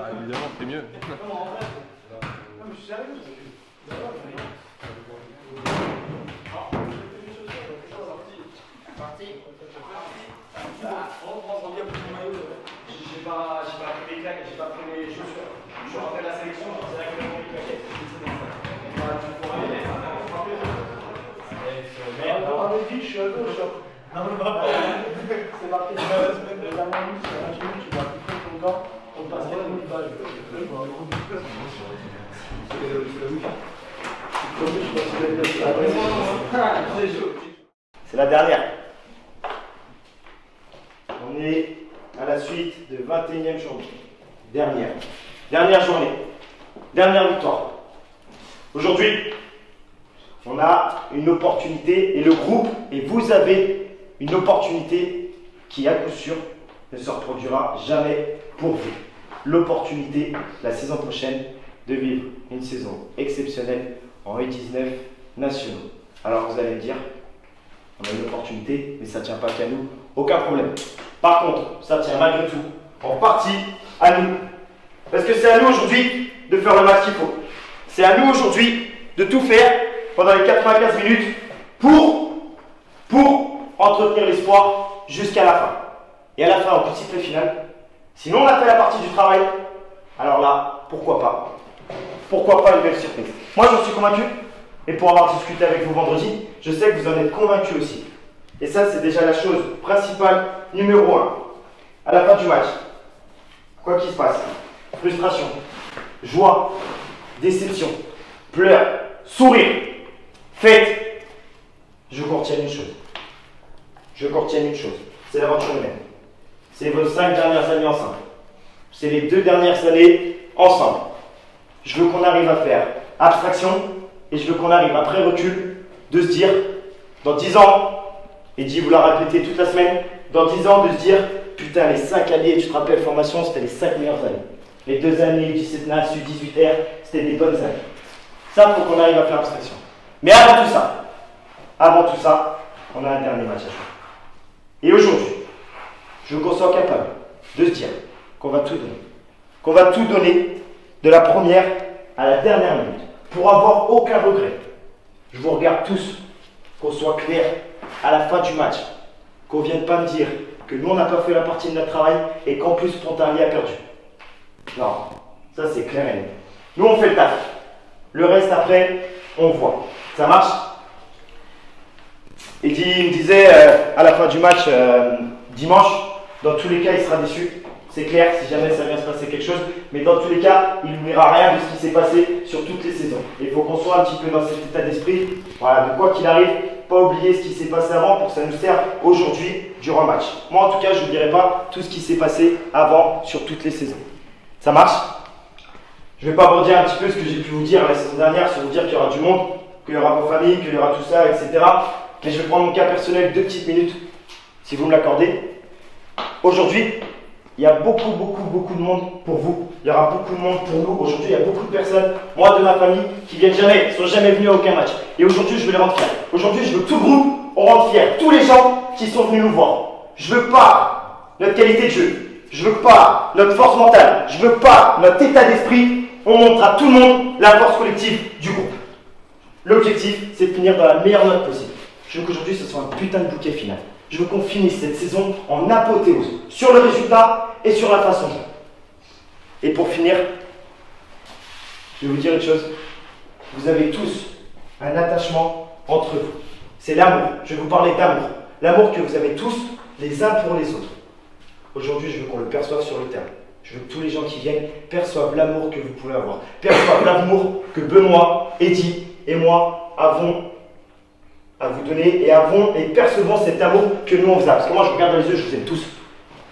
Ah, évidemment, c'est mieux. Non, mais je suis sérieux. J'ai pas pris mes claques, j'ai pas pris mes chaussures. Je rentrais de la sélection, j'ai directement mis les claquettes. On avait dit, je suis à gauche. Non, mais pas. C'est marqué sur la semaine de la main, sur la cheville, tu vas piquer ton gant, on passe pas une page. C'est la dernière. On est à la suite de 21e journée. Dernière journée. Dernière victoire. Aujourd'hui, on a une opportunité et le groupe, et vous avez une opportunité qui à coup sûr ne se reproduira jamais pour vous. L'opportunité la saison prochaine de vivre une saison exceptionnelle en U19 nationaux. Alors vous allez me dire, on a une opportunité, mais ça ne tient pas qu'à nous, aucun problème. Par contre, ça tient malgré tout en partie à nous. Parce que c'est à nous aujourd'hui de faire le match qu'il faut. C'est à nous aujourd'hui de tout faire pendant les 95 minutes pour entretenir l'espoir jusqu'à la fin. Et à la fin, on peut siffler final. Sinon, on a fait la partie du travail. Alors là, pourquoi pas? Pourquoi pas une belle surprise? Moi, j'en suis convaincu. Et pour avoir discuté avec vous vendredi, je sais que vous en êtes convaincus aussi. Et ça, c'est déjà la chose principale, numéro 1. À la fin du match, quoi qu'il se passe, frustration, joie, déception, pleurs, sourire, fête, je contiens une chose. C'est l'aventure humaine. C'est vos 5 dernières années ensemble. C'est les 2 dernières années ensemble. Je veux qu'on arrive à faire abstraction et je veux qu'on arrive après recul de se dire, dans 10 ans, et Eddie vous l'a répété toute la semaine, dans 10 ans de se dire, putain les 5 années, tu te rappelles formation, c'était les 5 meilleures années. Les 2 années, 17 NAS, 18R, c'était des bonnes années. Ça, il faut qu'on arrive à faire abstraction. Mais avant tout ça, on a un dernier match à jouer. Et aujourd'hui, je veux qu'on soit capable de se dire qu'on va tout donner. Qu'on va tout donner de la première à la dernière minute. Pour avoir aucun regret. Je vous regarde tous, qu'on soit clair à la fin du match. Qu'on ne vienne pas me dire que nous on n'a pas fait la partie de notre travail et qu'en plus Pontarlier a perdu. Non, ça c'est clair et net. Nous on fait le taf. Le reste après, on voit. Ça marche? Eddie me disait à la fin du match dimanche, dans tous les cas il sera déçu. C'est clair, si jamais ça vient se passer quelque chose, mais dans tous les cas, il n'oubliera rien de ce qui s'est passé sur toutes les saisons. Et il faut qu'on soit un petit peu dans cet état d'esprit, voilà, de quoi qu'il arrive, pas oublier ce qui s'est passé avant pour que ça nous serve aujourd'hui durant le match. Moi en tout cas, je ne dirai pas tout ce qui s'est passé avant sur toutes les saisons. Ça marche? Je ne vais pas vous dire un petit peu ce que j'ai pu vous dire la saison dernière, sur vous dire qu'il y aura du monde, qu'il y aura vos familles, qu'il y aura tout ça, etc. Mais je vais prendre mon cas personnel 2 petites minutes, si vous me l'accordez. Aujourd'hui, il y a beaucoup de monde pour vous. Il y aura beaucoup de monde pour nous. Aujourd'hui, il y a beaucoup de personnes, moi de ma famille, qui viennent jamais, ne sont jamais venus à aucun match. Et aujourd'hui, je veux les rendre fiers. Aujourd'hui, je veux que tout le groupe, on rende fiers. Tous les gens qui sont venus nous voir. Je veux pas notre qualité de jeu. Je veux pas notre force mentale. Je veux pas notre état d'esprit. On montre à tout le monde la force collective du groupe. L'objectif, c'est de finir dans la meilleure note possible. Je veux qu'aujourd'hui, ce soit un putain de bouquet final. Je veux qu'on finisse cette saison en apothéose, sur le résultat et sur la façon de jouer. Et pour finir, je vais vous dire une chose. Vous avez tous un attachement entre vous. C'est l'amour. Je vais vous parler d'amour. L'amour que vous avez tous les uns pour les autres. Aujourd'hui, je veux qu'on le perçoive sur le terrain. Je veux que tous les gens qui viennent perçoivent l'amour que vous pouvez avoir. Perçoivent l'amour que Benoît, Eddie et moi avons à vous donner et percevons cet amour que nous on vous a. Parce que moi je regarde dans les yeux, je vous aime tous.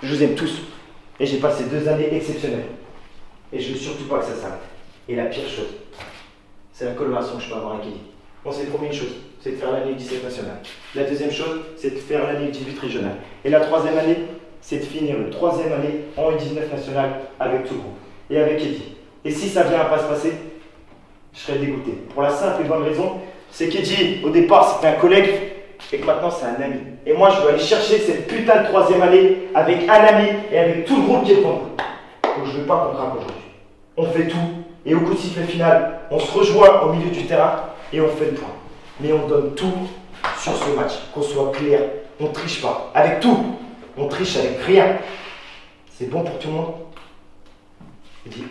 Je vous aime tous. Et j'ai passé 2 années exceptionnelles. Et je ne veux surtout pas que ça s'arrête. Et la pire chose, c'est la collaboration que je peux avoir avec Eddie. On s'est promis une chose, c'est de faire l'année 17 nationale. La deuxième chose, c'est de faire l'année 18 régionale. Et la 3e année, c'est de finir une 3e année en U19 nationale avec tout le groupe. Et avec Eddie. Et si ça vient à pas se passer, je serais dégoûté. Pour la simple et bonne raison, c'est qu'Eddie, au départ, c'était un collègue et que maintenant, c'est un ami. Et moi, je veux aller chercher cette putain de 3e année avec un ami et avec tout le groupe qui est devant nous. Donc je ne veux pas qu'on craque aujourd'hui. On fait tout, et au coup de sifflet final, on se rejoint au milieu du terrain et on fait le point. Mais on donne tout sur ce match, qu'on soit clair, on ne triche pas. Avec tout, on triche avec rien. C'est bon pour tout le monde? Dis.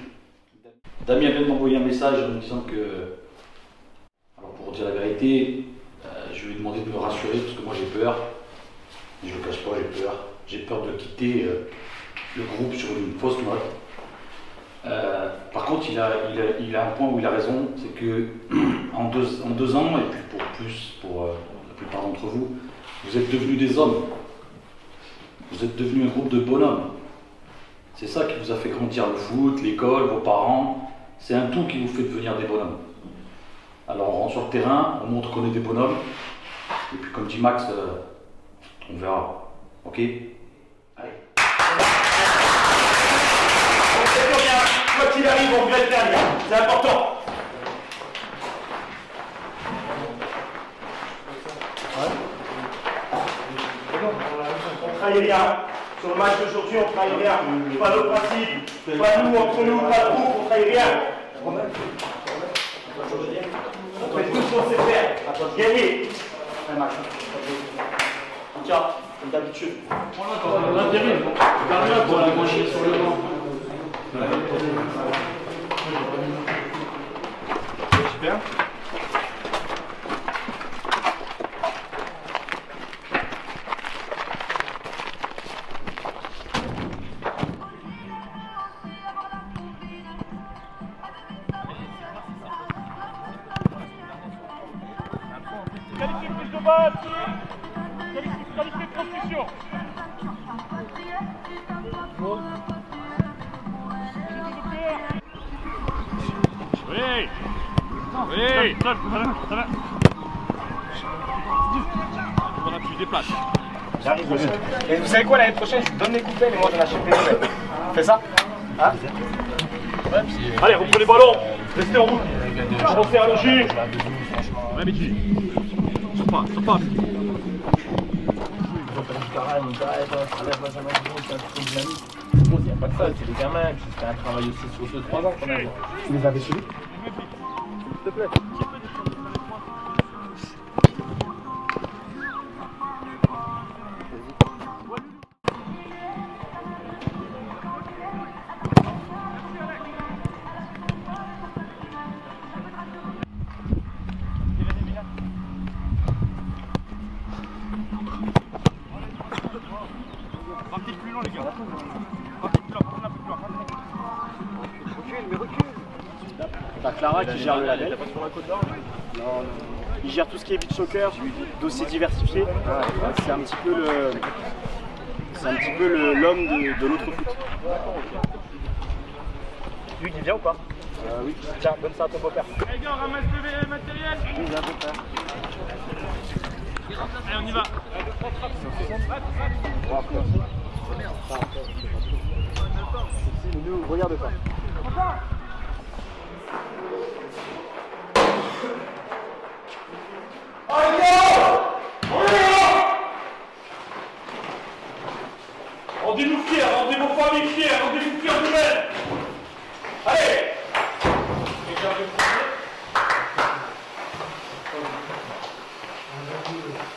Damien vient de m'envoyer un message en me disant que, alors pour dire la vérité, je lui ai demandé de me rassurer parce que moi j'ai peur. Je ne le cache pas, j'ai peur. J'ai peur de quitter le groupe sur une fausse note. Par contre, il a un point où il a raison, c'est que en deux ans, et puis pour la plupart d'entre vous, vous êtes devenus des hommes. Vous êtes devenus un groupe de bonhommes. C'est ça qui vous a fait grandir, le foot, l'école, vos parents. C'est un tout qui vous fait devenir des bonhommes. Alors on rentre sur le terrain, on montre qu'on est des bonhommes. Et puis comme dit Max, on verra. Ok? Allez. On sait plus rien. Quoi qu'il arrive, on reste derrière. C'est important. On trahit rien. Sur le match d'aujourd'hui, on trahit rien. Pas nos principes, pas nous entre nous, pas le groupe, on trahit rien. On fait tout ce qu'on sait faire. Gagner. Un match. Tiens, comme d'habitude. L'intérim, Damien pour la manger sur le banc. Super. Qualifié plus de balle. Qualifié de transmission. Oui. Oui. Ça va. On a plus des places. J'arrive aussi. Et vous savez quoi, l'année prochaine, je vous donne les coupelles et moi j'en achète des nouvelles. On fait ça? Hein? Allez, reprenez les ballons. Restez en route. Avancez à loger. Ouais, mais tu. Sors pas. Il n'y a pas que ça, c'est les gamins, puis c'était un travail aussi sur 2-3 ans quand même. Vous les avez suivis? S'il te plaît. Partez plus loin, les gars. Partez plus loin, T'as Clara qui gère le label. Il gère tout ce qui est beach soccer, dossier diversifié. C'est un petit peu l'homme de l'autre foot. Lui qui vient ou pas? Oui. Tiens, donne ça à ton beau-père. Les gars, ramasse le matériel. Oui, viens, beau-père. Allez, on y va. On va commencer. Nous, regarde pas. Rendez-nous fiers, rendez vos familles fiers, rendez-vous fiers vous-mêmes. Allez.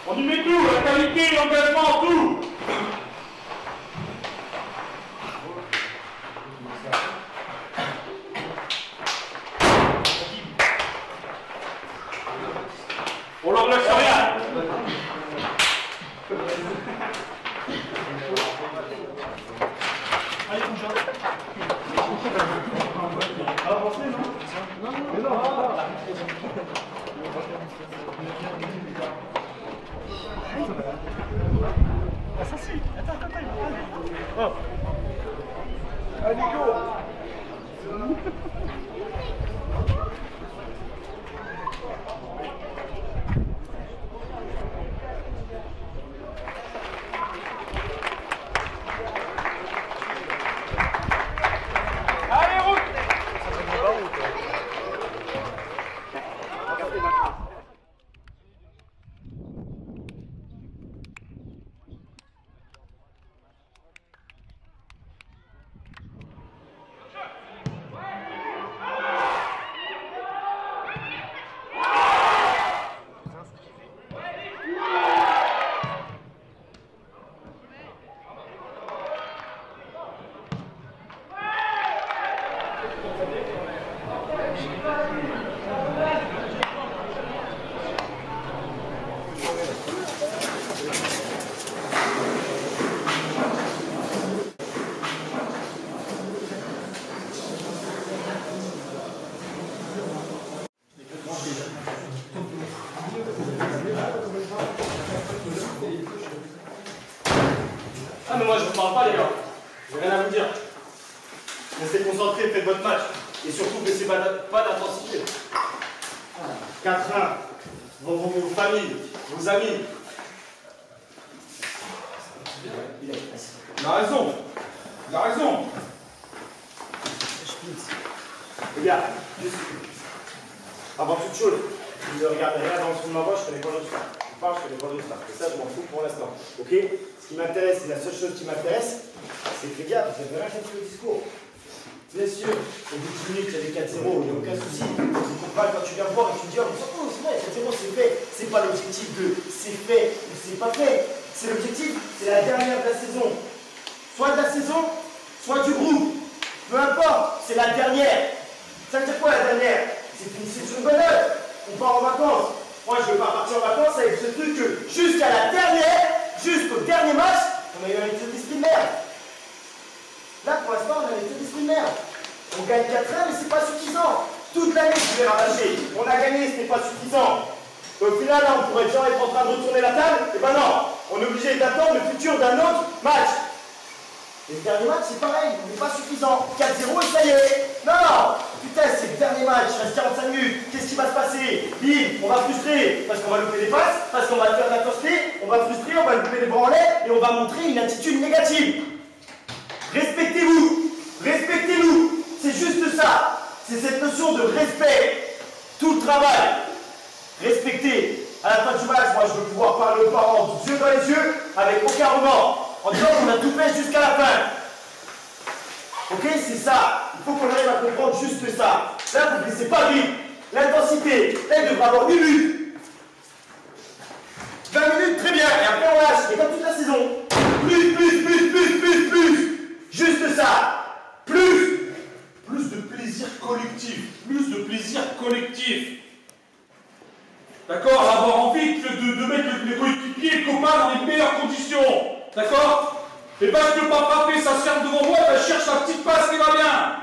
On y met tout, la qualité, l'engagement, tout. On leur laisse rien. Allez, bouge. Avancez, non? Mais non, Ah, ça si. Attends. Oh. Allez, go. Allez, route. Ah mais moi je vous parle pas les gars, j'ai rien à vous dire. Restez concentrés, faites votre match. Et surtout baissez pas d'intensité. 4-1, vos familles, vos amis. Il a raison. Il a raison. Les gars, avant toute chose, je ne regarde rien dans le fond de ma voix, je connais pas d'autre staff. Je connais pas d'autre staff. Et ça, je m'en fous pour l'instant. Ok? Ce qui m'intéresse, c'est la seule chose qui m'intéresse, c'est que les gars, vous avez rien compris au discours. Bien sûr, au bout de 10 minutes, il y avait 4-0, il n'y a aucun souci. Tu comprends quand tu viens voir et tu dis, oh, c'est vrai, 4-0, c'est fait. C'est pas l'objectif de c'est fait ou c'est pas fait. C'est l'objectif, c'est la dernière de la saison. Soit de la saison, soit du groupe. Peu importe, c'est la dernière. Ça veut dire quoi la dernière? C'est une sur une bonne heure. On part en vacances. Moi, je ne veux pas partir en vacances avec ce truc que jusqu'à la dernière, jusqu'au dernier match, on a eu un état d'esprit de merde. Là, pour l'instant, on a un état d'esprit de merde. On gagne 4-1, mais c'est pas suffisant. Toute l'année, je vais ravager. On a gagné, ce n'est pas suffisant. Au final, là, on pourrait déjà être en train de retourner la table. Et ben non, on est obligé d'attendre le futur d'un autre match. Et le dernier match, c'est pareil, on n'est pas suffisant. 4-0 et ça y est. Non, putain, c'est le dernier match, il reste 45 minutes. Qu'est-ce qui va se passer? Bim, on va frustrer parce qu'on va louper des passes, parce qu'on va faire de l'intensité, on va frustrer, on va louper des bras en l'air et on va montrer une attitude négative. Respectez-vous, respectez-nous, c'est juste ça. C'est cette notion de respect. Tout le travail. Respectez. À la fin du match, moi, je veux pouvoir parler aux parents yeux dans les yeux, avec aucun remords. En disant qu'on a tout fait jusqu'à la fin. Ok, c'est ça. Il faut qu'on arrive à comprendre juste ça. Là, vous ne laissez pas vivre. L'intensité, elle devrait avoir 1 minute. 20 minutes, très bien. Et après, on lâche. Et comme toute la saison. Plus. Juste ça. Plus. Plus de plaisir collectif. Plus de plaisir collectif. D'accord? Avoir envie de mettre les coéquipiers, les copains dans les meilleures conditions. D'accord? Et parce que papa fait sa serve devant moi, je cherche la petite passe qui va bien.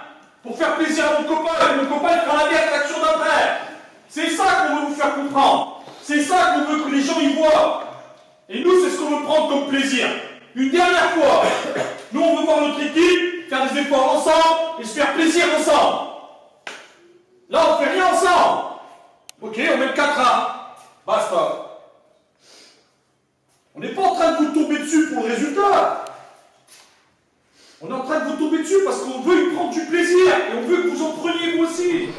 Pour faire plaisir à mon copain, et mon copain il fera la meilleure action d'après. C'est ça qu'on veut vous faire comprendre. C'est ça qu'on veut que les gens y voient. Et nous, c'est ce qu'on veut prendre comme plaisir. Une dernière fois, nous on veut voir notre équipe faire des efforts ensemble et se faire plaisir ensemble. Là, on ne fait rien ensemble. Ok, on met le 4-1. Basta. On n'est pas en train de vous tomber dessus pour le résultat. On est en train de vous tomber dessus parce qu'on veut y prendre du plaisir et on veut que vous en preniez vous aussi.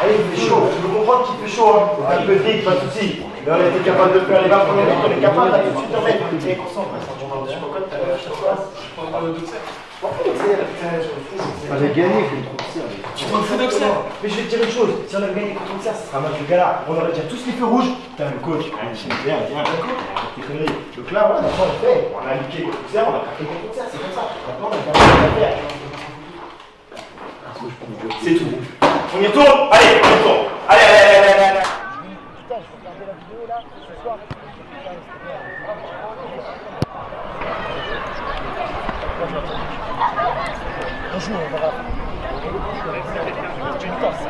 Allez, il fait chaud, je peux comprendre qu'il fait chaud, hein. Un peu vite, pas de soucis. Mais on a été capable de faire les 20 premières minutes, on est capable là tout de suite de remettre. Et avait gagné contre Auxerre. tu t'en fous d'Auxerre. Mais je vais te dire une chose, si on avait gagné contre Auxerre, ce sera un match de gala. On aurait déjà tous les feux rouges. Putain, le coach, viens, tes conneries. Donc là, voilà, maintenant on le fait. On a niqué contre Auxerre, on a craqué contre Auxerre, c'est comme ça. Maintenant, on a pas à faire. C'est tout. On y retourne? Allez, on y retourne. Allez. Putain, je vais regarder la vidéo là, ce soir. Bonjour, on va c'est une casse.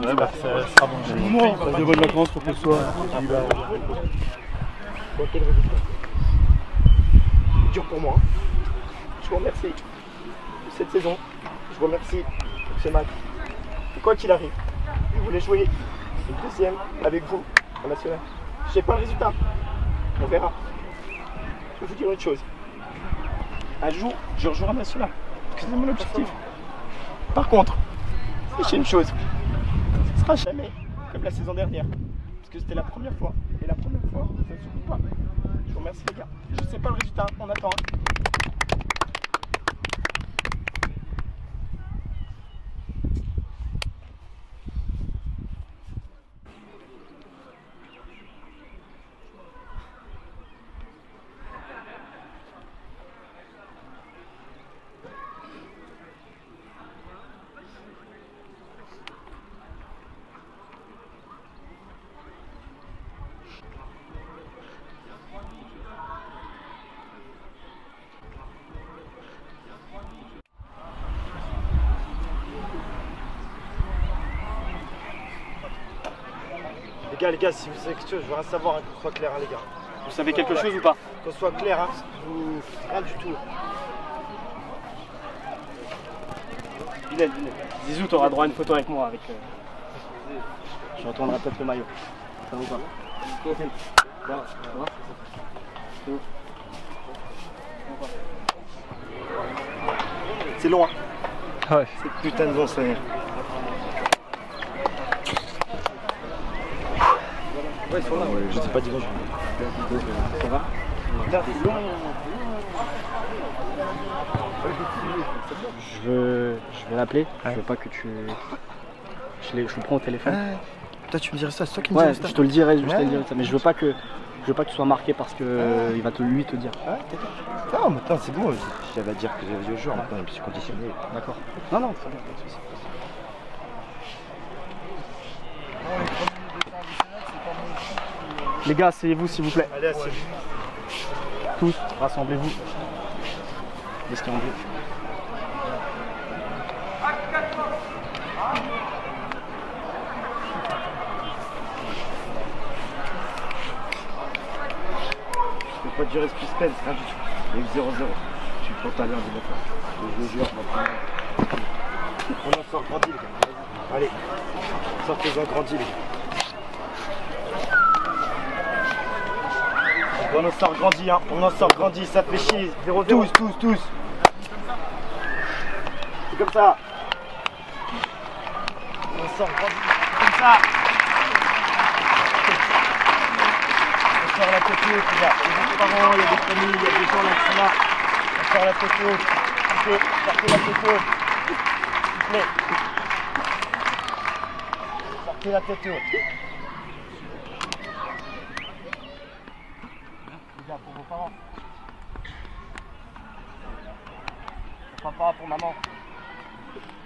Ouais, bah, ça sera bon. Passe de bonnes vacances pour que ce soit. Dur pour moi. Je vous remercie pour cette saison. Je vous remercie pour ce match. Et quoi qu'il arrive, je voulais jouer une deuxième avec vous en national. Je sais pas le résultat. On verra. Je vais vous dire une chose. Un jour, je rejouerai en national. Parce que c'est mon objectif. Par contre, sachez une chose. Ce ne sera jamais comme la saison dernière. Parce que c'était la première fois. Et la première fois, ça ne suffit pas. Je vous remercie les gars. Je ne sais pas le résultat, on attend. Les gars, si vous savez quelque chose, je veux rien savoir, hein, qu'on soit clair, hein, les gars. Vous savez quelque chose ou pas? Qu'on soit clair, hein, rien du tout. Bilal. Zizou, t'auras droit à une photo avec moi. Je retournerai peut-être le maillot. Ça va ou pas? Voilà, ça va? C'est long, hein. Ouais. C'est putain de bon, ça. Ouais, ils sont là, ouais. Je sais pas dimanche. Ça va? Je vais l'appeler. Je veux pas que tu. Je le prends au téléphone. Toi, tu me dirais ça, c'est toi qui me Ouais, dirais ça. je te le dirai, ça. Mais je veux pas que tu sois marqué parce que il va lui te dire. Ouais, t'inquiète. Non, maintenant c'est bon. J'avais à dire que j'avais dit au joueur, maintenant je me suis conditionné. D'accord. Non, très bien, pas de soucis. Les gars, asseyez-vous s'il vous plaît. Allez, asseyez-vous. Tous, rassemblez-vous. Laisse qu'il y a en bleu. Je peux pas durer ce suspense, rien du tout. Il y a eu 0-0. Je suis trop à l'heure du matin. Je le jure, maintenant. On en sort grandi, les gars. Allez, sortez-en grandi, les gars. On en sort grandi, hein. On en sort grandi, ça fait chier. 0-0. Tous. C'est comme ça. On sort grandi, comme ça. On sort la tête haute, les gars. Il y a des parents, il y a des familles, il y a des gens là qui sont là. On sort la tête haute. Sortez la tête haute. S'il vous plaît. Sortez la tête haute. Les gars, pour vos parents. Pour papa, pour maman.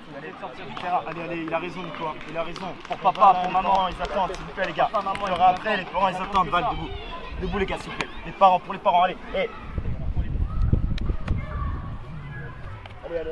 Vous allez sortir du terrain. Allez, il a raison, Nico. Il a raison. Pour papa, pour maman, ils attendent, s'il vous plaît, les gars. Il y aura après, les parents, ils attendent. Val, debout. Debout, les gars, s'il vous plaît. Les parents, pour les parents, allez. Hey. Allez.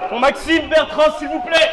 Pour Maxime Bertrand, s'il vous plaît.